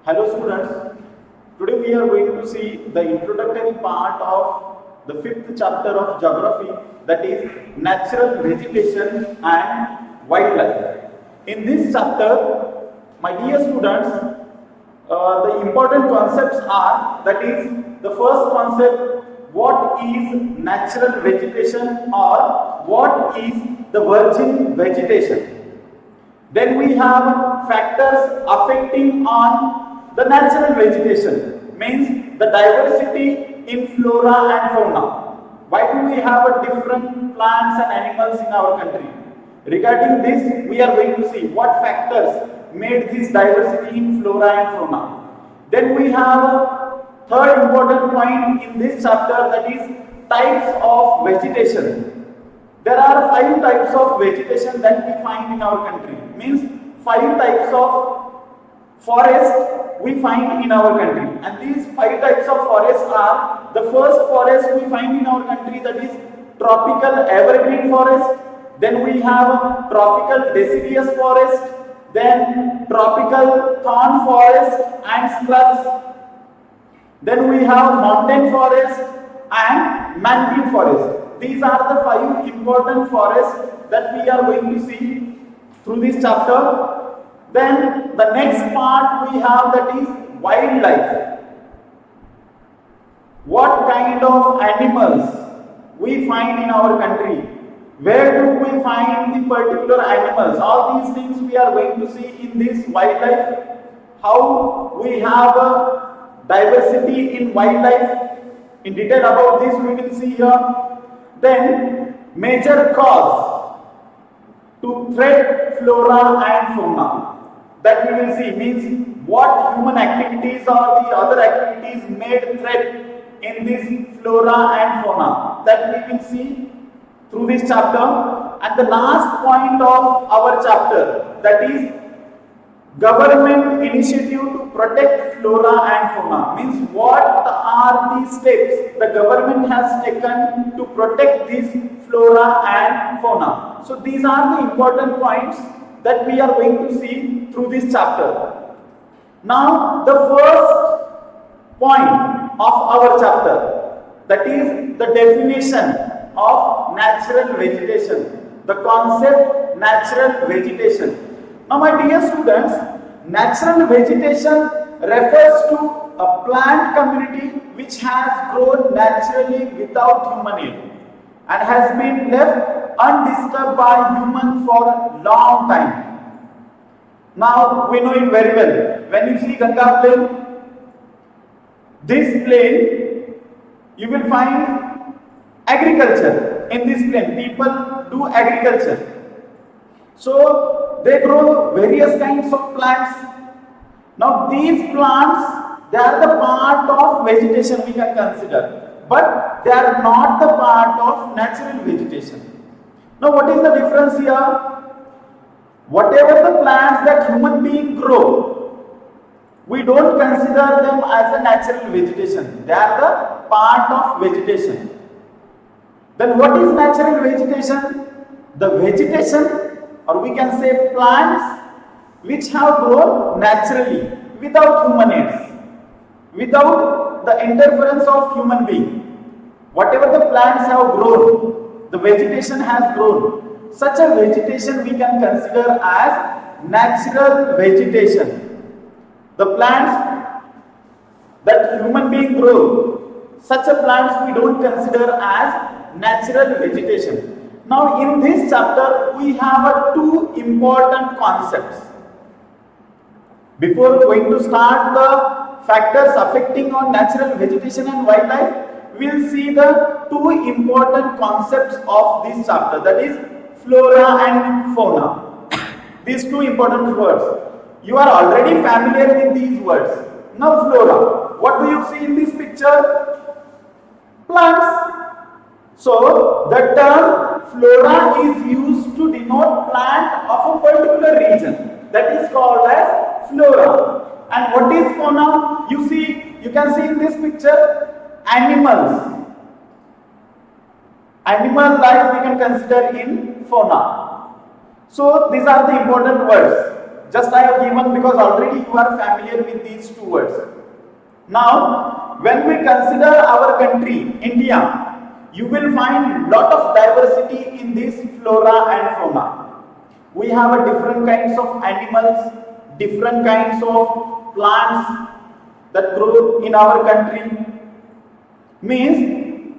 Hello students, today we are going to see the introductory part of the fifth chapter of geography, that is natural vegetation and wildlife. In this chapter, my dear students, the important concepts are, that is the first concept, what is natural vegetation or what is the virgin vegetation. Then we have factors affecting on the natural vegetation, means the diversity in flora and fauna. Why do we have a different plants and animals in our country? Regarding this, we are going to see what factors made this diversity in flora and fauna. Then we have a third important point in this chapter, that is types of vegetation. There are 5 types of vegetation that we find in our country. Means 5 types of forest we find in our country. And these 5 types of forests are, the first forest we find in our country, that is tropical evergreen forest. Then we have tropical deciduous forest. Then tropical thorn forest and scrubs. Then we have mountain forest and mangrove forest. These are the 5 important forests that we are going to see through this chapter. Then the next part we have, that is wildlife. What kind of animals we find in our country? Where do we find the particular animals? All these things we are going to see in this wildlife. How we have a diversity in wildlife. In detail about this we will see here. Then major cause to threat flora and fauna, that we will see, means what human activities or the other activities made threat in this flora and fauna, that we will see through this chapter. And the last point of our chapter, that is government initiative to protect flora and fauna, means what are the steps the government has taken to protect this flora and fauna. So these are the important points that we are going to see through this chapter. Now the first point of our chapter, that is the definition of natural vegetation, the concept natural vegetation. Now my dear students, natural vegetation refers to a plant community which has grown naturally without human aid and has been left undisturbed by humans for a long time. Now we know it very well. When you see Ganga plain, this plain, you will find agriculture in this plain. People do agriculture. So they grow various kinds of plants. Now these plants, they are the part of vegetation we can consider, but they are not the part of natural vegetation. Now what is the difference here? Whatever the plants that human beings grow, we don't consider them as a natural vegetation. They are the part of vegetation. Then what is natural vegetation? The vegetation, or we can say plants, which have grown naturally without human aids, without the interference of human being. Whatever the plants have grown, the vegetation has grown, such a vegetation we can consider as natural vegetation. The plants that human being grow, such a plants we don't consider as natural vegetation. Now in this chapter we have 2 important concepts. Before going to start the factors affecting on natural vegetation and wildlife, we will see the 2 important concepts of this chapter, that is flora and fauna. These 2 important words. You are already familiar with these words. Now flora. What do you see in this picture? Plants. So the term flora is used to denote plant of a particular region, that is called as flora. And what is fauna? You can see in this picture animals. Animal life we can consider in fauna. So these are the important words. Just I have given because already you are familiar with these two words. Now, when we consider our country, India, you will find lot of diversity in this flora and fauna. We have a different kinds of animals, different kinds of plants that grow in our country. Means,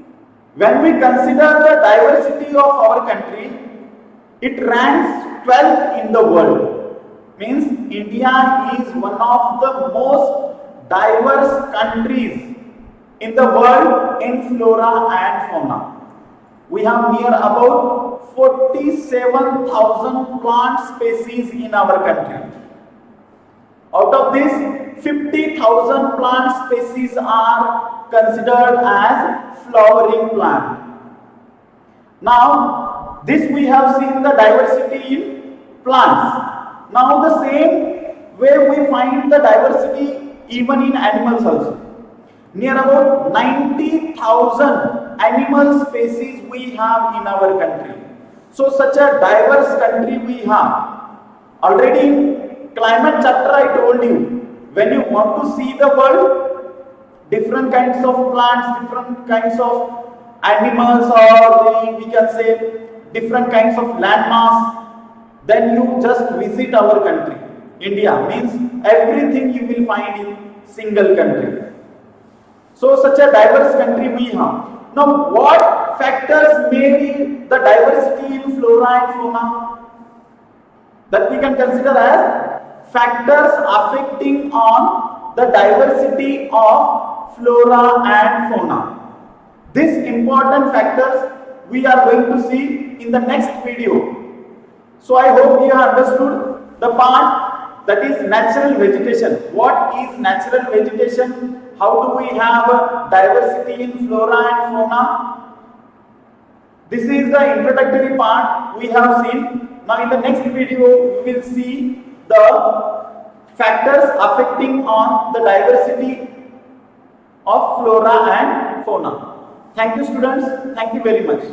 when we consider the diversity of our country, it ranks 12th in the world. Means India is one of the most diverse countries in the world in flora and fauna. We have near about 47,000 plant species in our country. Out of this, 50,000 plant species are considered as flowering plant. Now, this we have seen the diversity in plants. Now, the same way we find the diversity even in animals also. Near about 90,000 animal species we have in our country. So, such a diverse country we have. Already in climate chapter I told you, when you want to see the world, different kinds of plants, different kinds of animals, or we can say different kinds of landmass, then you just visit our country. India means everything you will find in single country. So such a diverse country we have. Now what factors may be the diversity in flora and fauna? That we can consider as factors affecting on the diversity of flora and fauna. These important factors we are going to see in the next video. So I hope you have understood the part that is natural vegetation. What is natural vegetation? How do we have diversity in flora and fauna? This is the introductory part we have seen. Now in the next video we will see the factors affecting on the diversity of flora and fauna. Thank you students. Thank you very much.